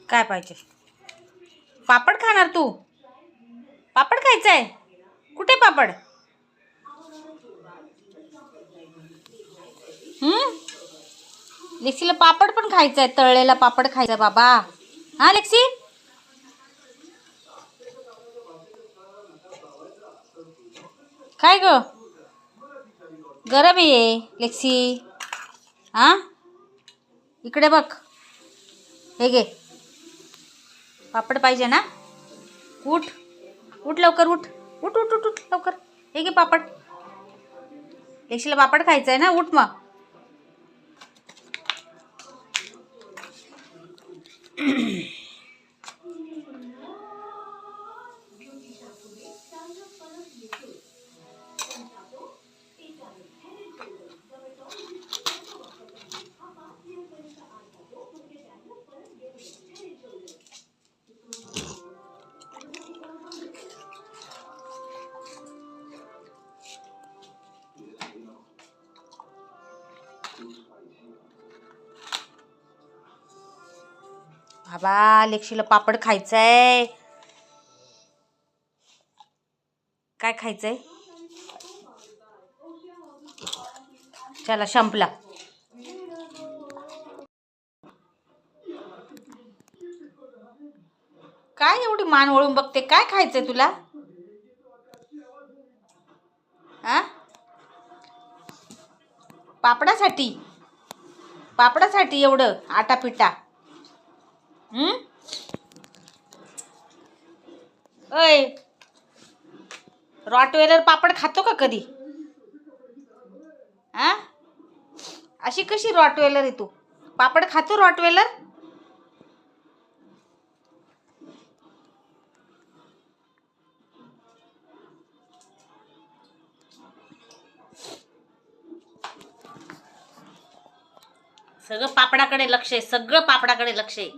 काय पाहिजे? पापड खाणार तू? पापड खायचंय? कुठे पापड? लेक्सीला पापड पण खायचंय, तळलेला पापड खायचा बाबा. हा लेक्सी, काय ग? गरम आहे लेक्सी. हा, इकडे बघ. हे घे, पापड पाहिजे ना? उठ उठ लवकर, उठ उठ उठ उठ उठ लवकर. हे घे पापड. लेक्सीला पापड खायचंय ना? उठ मग. बाबा, लेक्सीला पापड खायचंय. काय खायचंय? चला, संपला. काय एवढी मान वळून बघते? काय खायचंय तुला? आ, पापडासाठी? पापडासाठी एवढं आटापिटा? अय, रॉटवेलर पापड खातो का कधी? आ, अशी कशी रॉटवेलर आहे तू? पापड खातो रॉटवेलर? सगळं पापडाकडे लक्ष आहे, सगळं पापडाकडे लक्ष आहे.